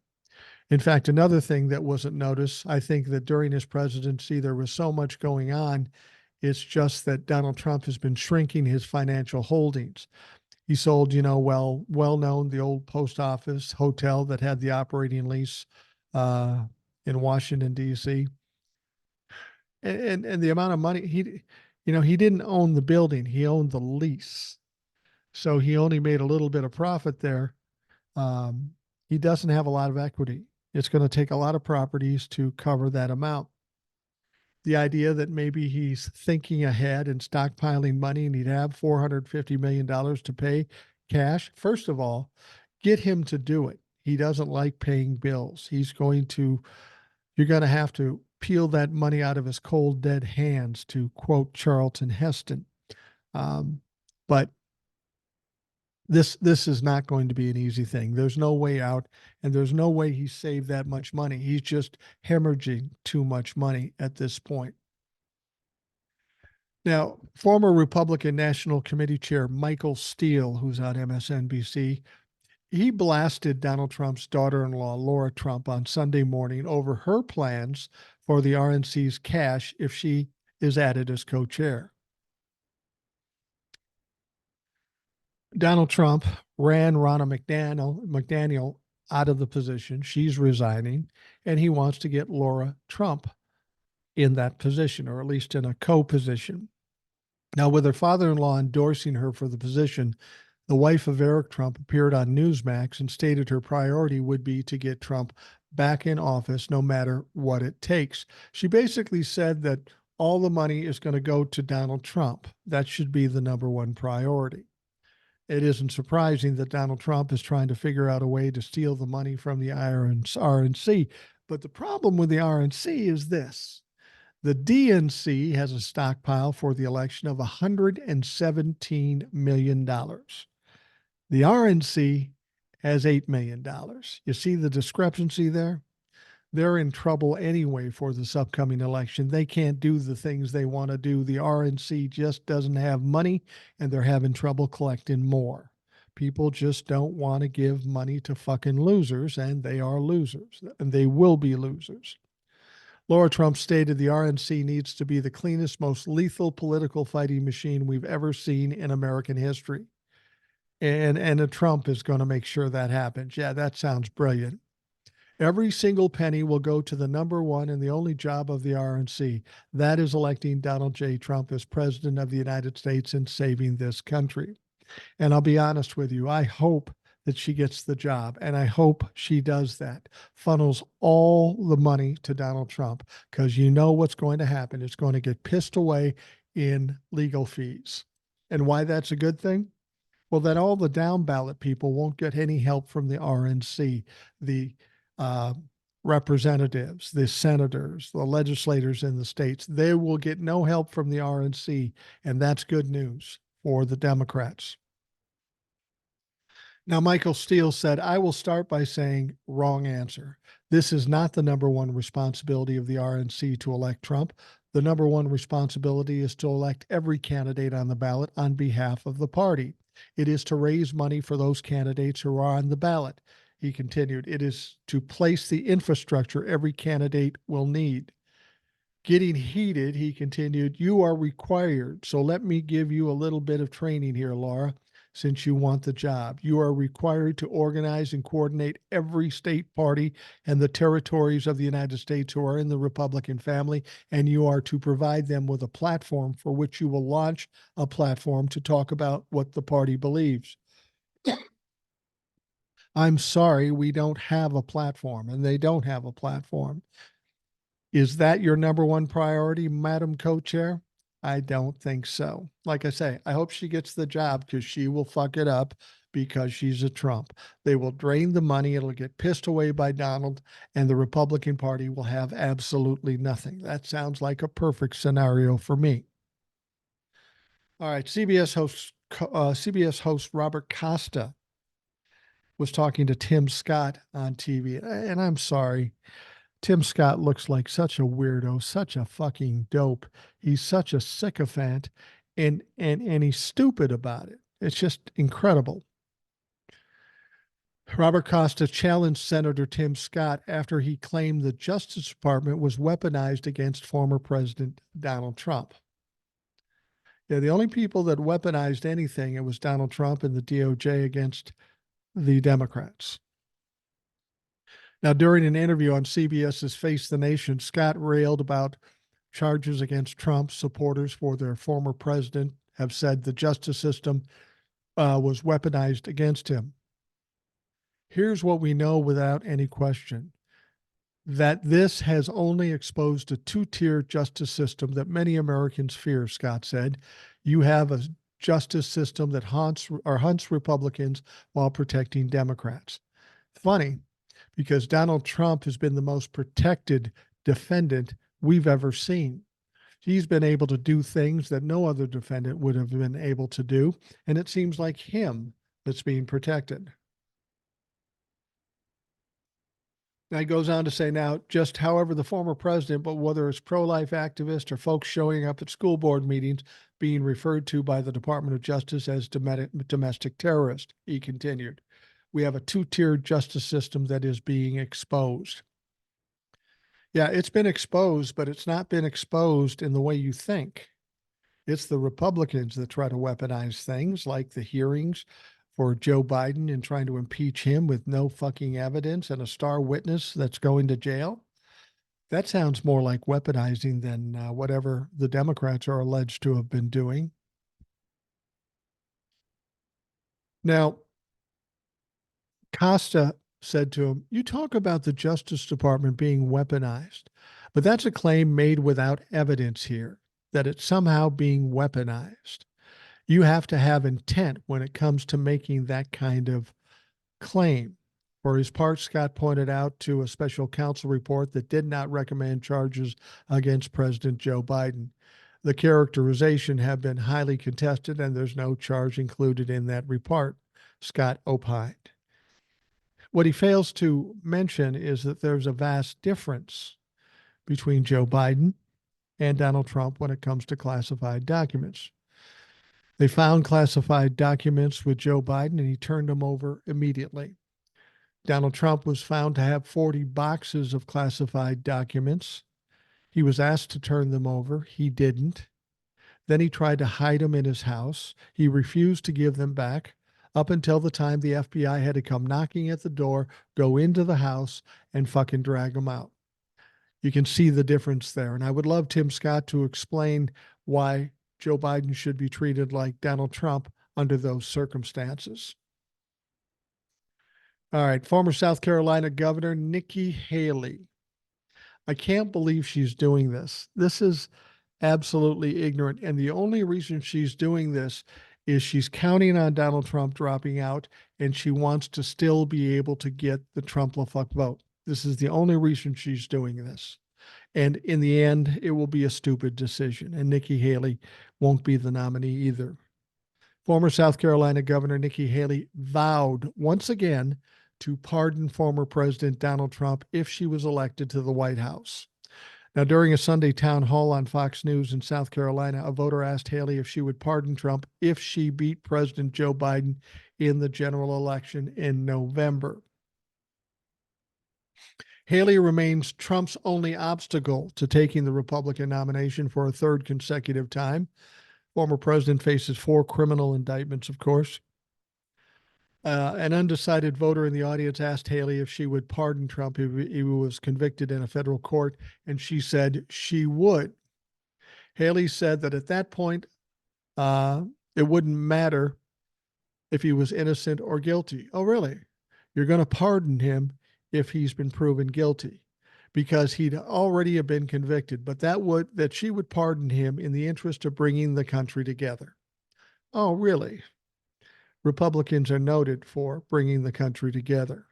In fact, another thing that wasn't noticed, I think that during his presidency, there was so much going on. It's just that Donald Trump has been shrinking his financial holdings. He sold, well-known, the old post office hotel that had the operating lease in Washington, D.C. And the amount of money he didn't own the building, he owned the lease. So he only made a little bit of profit there. He doesn't have a lot of equity. It's going to take a lot of properties to cover that amount. The idea that maybe he's thinking ahead and stockpiling money and he'd have $450 million to pay cash. First of all, get him to do it. He doesn't like paying bills. You're going to have to peel that money out of his cold, dead hands, to quote Charlton Heston. But this is not going to be an easy thing. There's no way out, and there's no way he saved that much money. He's just hemorrhaging too much money at this point. Now, former Republican National Committee Chair Michael Steele, who's on MSNBC, he blasted Donald Trump's daughter-in-law, Laura Trump, on Sunday morning over her plans for the RNC's cash if she is added as co-chair. Donald Trump ran Ronna McDaniel out of the position. She's resigning, and he wants to get Laura Trump in that position, or at least in a co-position. Now, with her father-in-law endorsing her for the position, the wife of Eric Trump appeared on Newsmax and stated her priority would be to get Trump back in office no matter what it takes. She basically said that all the money is going to go to Donald Trump. That should be the number one priority. It isn't surprising that Donald Trump is trying to figure out a way to steal the money from the RNC. But the problem with the RNC is this. The DNC has a stockpile for the election of $117 million. The RNC has $8 million. You see the discrepancy there? They're in trouble anyway for this upcoming election. They can't do the things they want to do. The RNC just doesn't have money, and they're having trouble collecting more. People just don't want to give money to fucking losers, and they are losers, and they will be losers. Laura Trump stated the RNC needs to be the cleanest, most lethal political fighting machine we've ever seen in American history. And Trump is going to make sure that happens. Yeah, that sounds brilliant. Every single penny will go to the number one and the only job of the RNC. That is electing Donald J. Trump as president of the United States and saving this country. And I'll be honest with you, I hope that she gets the job. And I hope she does that. Funnels all the money to Donald Trump, because you know what's going to happen. It's going to get pissed away in legal fees. And why that's a good thing? Well, then all the down ballot people won't get any help from the RNC, the uh, representatives, the senators, the legislators in the states. They will get no help from the RNC, and that's good news for the Democrats. Now, Michael Steele said, I will start by saying wrong answer. This is not the number one responsibility of the RNC to elect Trump. The number one responsibility is to elect every candidate on the ballot on behalf of the party. It is to raise money for those candidates who are on the ballot. He continued, it is to place the infrastructure every candidate will need. Getting heated, he continued, you are required. So let me give you a little bit of training here, Laura, since you want the job. You are required to organize and coordinate every state party and the territories of the United States who are in the Republican family, and you are to provide them with a platform for which you will launch a platform to talk about what the party believes. I'm sorry, we don't have a platform, and they don't have a platform. Is that your number one priority, Madam Co-Chair? I don't think so. Like I say, I hope she gets the job, because she will fuck it up because she's a Trump. They will drain the money. It'll get pissed away by Donald, and the Republican Party will have absolutely nothing. That sounds like a perfect scenario for me. All right, CBS host Robert Costa was talking to Tim Scott on TV, and I'm sorry. Tim Scott looks like such a weirdo, such a fucking dope. He's such a sycophant, and he's stupid about it. It's just incredible. Robert Costa challenged Senator Tim Scott after he claimed the Justice Department was weaponized against former President Donald Trump. Yeah, the only people that weaponized anything, it was Donald Trump and the DOJ against the Democrats. Now, during an interview on CBS's Face the Nation, Scott railed about charges against Trump. Supporters for their former president have said the justice system was weaponized against him. Here's what we know without any question, that this has only exposed a two-tier justice system that many Americans fear, Scott said. You have a justice system that hunts Republicans while protecting Democrats. Funny, because Donald Trump has been the most protected defendant we've ever seen. He's been able to do things that no other defendant would have been able to do, and it seems like him that's being protected. Now he goes on to say, now, just however the former president, but whether it's pro-life activists or folks showing up at school board meetings being referred to by the Department of Justice as domestic terrorists, he continued. We have a two-tier justice system that is being exposed. Yeah, it's been exposed, but it's not been exposed in the way you think. It's the Republicans that try to weaponize things like the hearings for Joe Biden and trying to impeach him with no fucking evidence and a star witness that's going to jail. That sounds more like weaponizing than whatever the Democrats are alleged to have been doing. Now, Costa said to him, you talk about the Justice Department being weaponized, but that's a claim made without evidence here, that it's somehow being weaponized. You have to have intent when it comes to making that kind of claim. For his part, Scott pointed out to a special counsel report that did not recommend charges against President Joe Biden. The characterization have been highly contested, and there's no charge included in that report, Scott opined. What he fails to mention is that there's a vast difference between Joe Biden and Donald Trump when it comes to classified documents. They found classified documents with Joe Biden, and he turned them over immediately. Donald Trump was found to have 40 boxes of classified documents. He was asked to turn them over. He didn't. Then he tried to hide them in his house. He refused to give them back up until the time the FBI had to come knocking at the door, go into the house, and fucking drag them out. You can see the difference there. And I would love Tim Scott to explain why Joe Biden should be treated like Donald Trump under those circumstances. All right. Former South Carolina Governor Nikki Haley. I can't believe she's doing this. This is absolutely ignorant. And the only reason she's doing this is she's counting on Donald Trump dropping out and she wants to still be able to get the Trump fuck vote. This is the only reason she's doing this. And in the end, it will be a stupid decision. And Nikki Haley won't be the nominee either. Former South Carolina Governor Nikki Haley vowed once again to pardon former President Donald Trump if she was elected to the White House. Now, during a Sunday town hall on Fox News in South Carolina, a voter asked Haley if she would pardon Trump if she beat President Joe Biden in the general election in November. Haley remains Trump's only obstacle to taking the Republican nomination for a third consecutive time. Former president faces 4 criminal indictments, of course. An undecided voter in the audience asked Haley if she would pardon Trump if he was convicted in a federal court, and she said she would. Haley said that at that point, it wouldn't matter if he was innocent or guilty. Oh, really? You're going to pardon him if he's been proven guilty, because he'd already have been convicted, but that she would pardon him in the interest of bringing the country together. Oh, really? Republicans are noted for bringing the country together,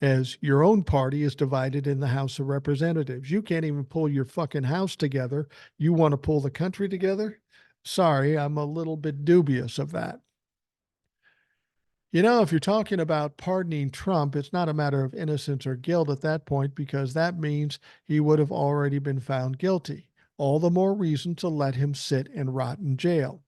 as your own party is divided in the House of Representatives. You can't even pull your fucking house together. You want to pull the country together? Sorry, I'm a little bit dubious of that. You know, if you're talking about pardoning Trump, it's not a matter of innocence or guilt at that point, because that means he would have already been found guilty. All the more reason to let him sit and rot in jail.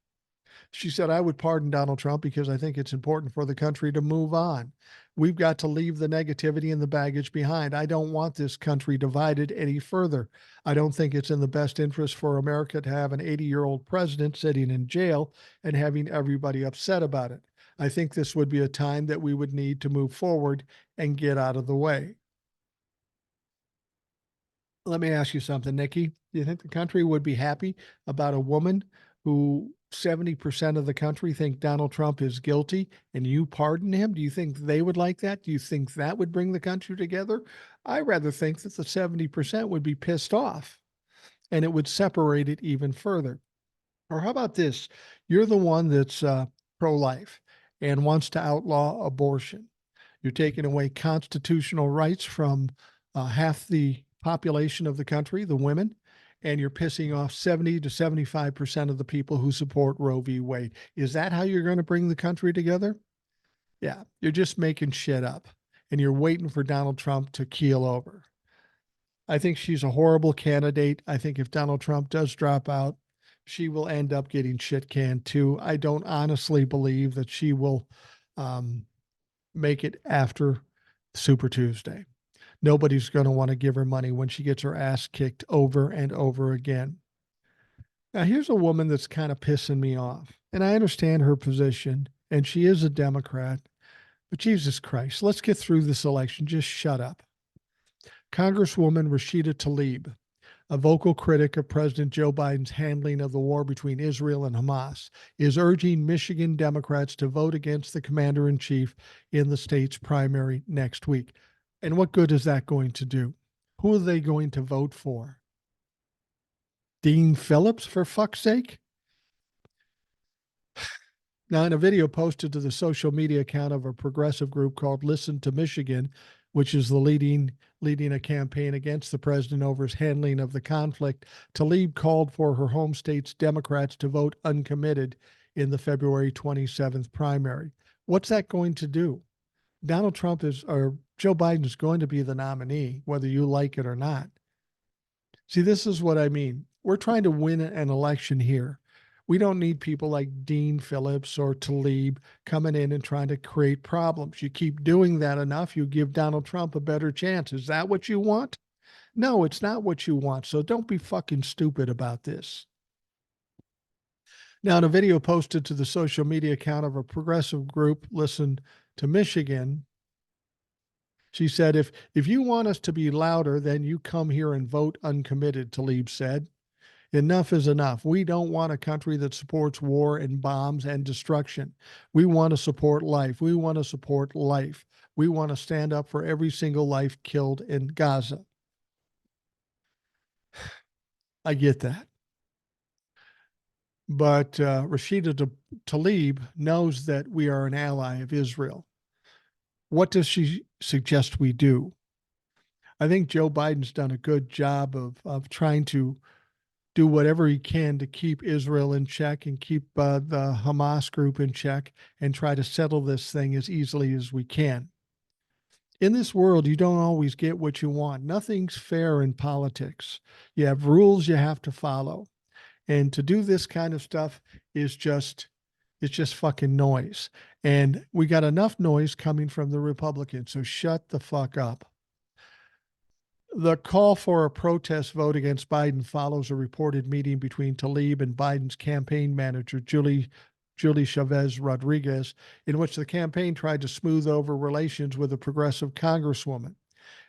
She said, I would pardon Donald Trump because I think it's important for the country to move on. We've got to leave the negativity and the baggage behind. I don't want this country divided any further. I don't think it's in the best interest for America to have an 80-year-old president sitting in jail and having everybody upset about it. I think this would be a time that we would need to move forward and get out of the way. Let me ask you something, Nikki. Do you think the country would be happy about a woman who 70% of the country think Donald Trump is guilty and you pardon him? Do you think they would like that? Do you think that would bring the country together? I rather think that the 70% would be pissed off and it would separate it even further. Or how about this? You're the one that's pro-life and wants to outlaw abortion. You're taking away constitutional rights from half the population of the country, the women, and you're pissing off 70 to 75% of the people who support Roe v. Wade. Is that how you're going to bring the country together? Yeah, you're just making shit up and you're waiting for Donald Trump to keel over. I think she's a horrible candidate. I think if Donald Trump does drop out, she will end up getting shit canned too. I don't honestly believe that she will make it after Super Tuesday. Nobody's going to want to give her money when she gets her ass kicked over and over again. Now, here's a woman that's kind of pissing me off, and I understand her position, and she is a Democrat, but Jesus Christ, let's get through this election. Just shut up. Congresswoman Rashida Tlaib, a vocal critic of President Joe Biden's handling of the war between Israel and Hamas, is urging Michigan Democrats to vote against the commander-in-chief in the state's primary next week. And what good is that going to do? Who are they going to vote for? Dean Phillips, for fuck's sake? Now, in a video posted to the social media account of a progressive group called Listen to Michigan, which is the leading a campaign against the president over his handling of the conflict, Tlaib called for her home state's Democrats to vote uncommitted in the February 27th primary. What's that going to do? Donald Trump or Joe Biden is going to be the nominee, whether you like it or not. See, this is what I mean. We're trying to win an election here. We don't need people like Dean Phillips or Tlaib coming in and trying to create problems. You keep doing that enough, you give Donald Trump a better chance. Is that what you want? No, it's not what you want. So don't be fucking stupid about this. Now, in a video posted to the social media account of a progressive group, Listen to Michigan, she said, if you want us to be louder, then you come here and vote uncommitted, Tlaib said. Enough is enough. We don't want a country that supports war and bombs and destruction. We want to support life. We want to support life. We want to stand up for every single life killed in Gaza. I get that. But Rashida Tlaib knows that we are an ally of Israel. What does she suggest we do? I think Joe Biden's done a good job of trying to do whatever he can to keep Israel in check and keep the Hamas group in check and try to settle this thing as easily as we can. In this world, you don't always get what you want. Nothing's fair in politics. You have rules you have to follow. And to do this kind of stuff is just it's just fucking noise. And we got enough noise coming from the Republicans, so shut the fuck up. The call for a protest vote against Biden follows a reported meeting between Tlaib and Biden's campaign manager, Julie Chavez Rodriguez, in which the campaign tried to smooth over relations with a progressive congresswoman.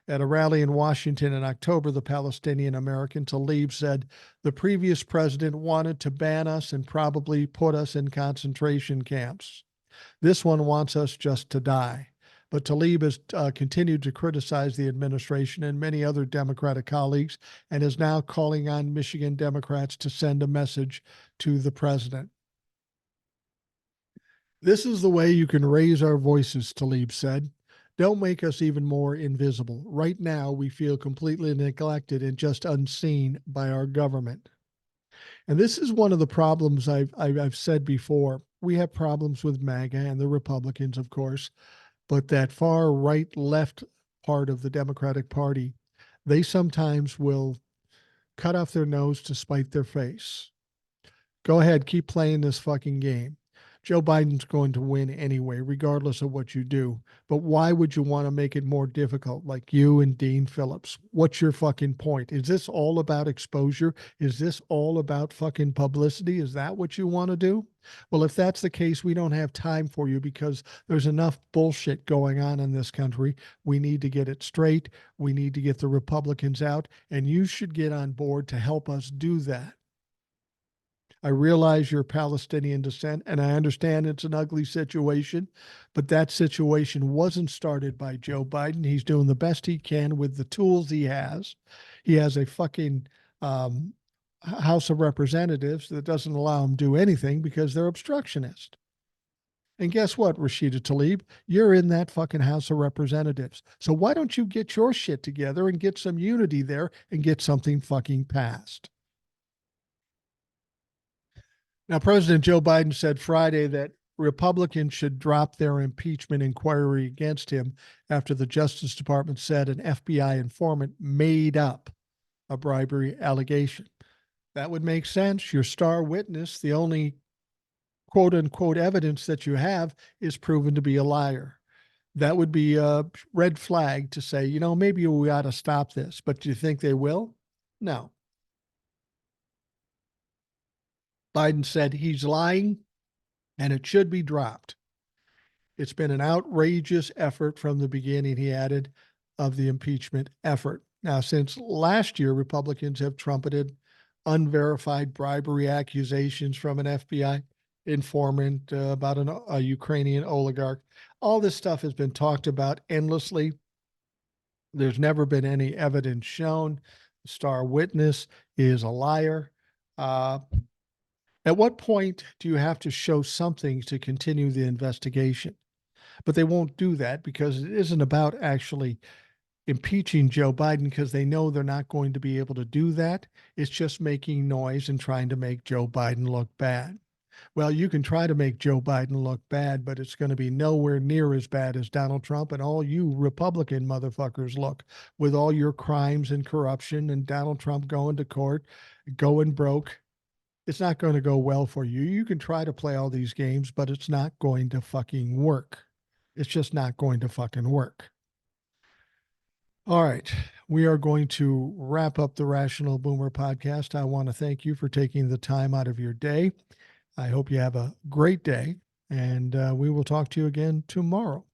At a rally in Washington in October, the Palestinian American Tlaib said the previous president wanted to ban us and probably put us in concentration camps. This one wants us just to die. But Tlaib has continued to criticize the administration and many other Democratic colleagues and is now calling on Michigan Democrats to send a message to the president. This is the way you can raise our voices, Tlaib said. Don't make us even more invisible. Right now, we feel completely neglected and just unseen by our government. And this is one of the problems I've said before. We have problems with MAGA and the Republicans, of course, but that far right left part of the Democratic Party, they sometimes will cut off their nose to spite their face. Go ahead, keep playing this fucking game. Joe Biden's going to win anyway, regardless of what you do. But why would you want to make it more difficult, like you and Dean Phillips? What's your fucking point? Is this all about exposure? Is this all about fucking publicity? Is that what you want to do? Well, if that's the case, we don't have time for you because there's enough bullshit going on in this country. We need to get it straight. We need to get the Republicans out, and you should get on board to help us do that. I realize you're Palestinian descent, and I understand it's an ugly situation, but that situation wasn't started by Joe Biden. He's doing the best he can with the tools he has. He has a fucking House of Representatives that doesn't allow him to do anything because they're obstructionist. And guess what, Rashida Tlaib? You're in that fucking House of Representatives. So why don't you get your shit together and get some unity there and get something fucking passed? Now, President Joe Biden said Friday that Republicans should drop their impeachment inquiry against him after the Justice Department said an FBI informant made up a bribery allegation. That would make sense. Your star witness, the only quote unquote evidence that you have, is proven to be a liar. That would be a red flag to say, you know, maybe we ought to stop this. But do you think they will? No. Biden said he's lying and it should be dropped. It's been an outrageous effort from the beginning, he added, of the impeachment effort. Now, since last year, Republicans have trumpeted unverified bribery accusations from an FBI informant about a Ukrainian oligarch. All this stuff has been talked about endlessly. There's never been any evidence shown. The star witness is a liar. At what point do you have to show something to continue the investigation? But they won't do that because it isn't about actually impeaching Joe Biden because they know they're not going to be able to do that. It's just making noise and trying to make Joe Biden look bad. Well, you can try to make Joe Biden look bad, but it's going to be nowhere near as bad as Donald Trump and all you Republican motherfuckers look with all your crimes and corruption and Donald Trump going to court, going broke. It's not going to go well for you. You can try to play all these games, but it's not going to fucking work. It's just not going to fucking work. All right. We are going to wrap up the Rational Boomer podcast. I want to thank you for taking the time out of your day. I hope you have a great day, and we will talk to you again tomorrow.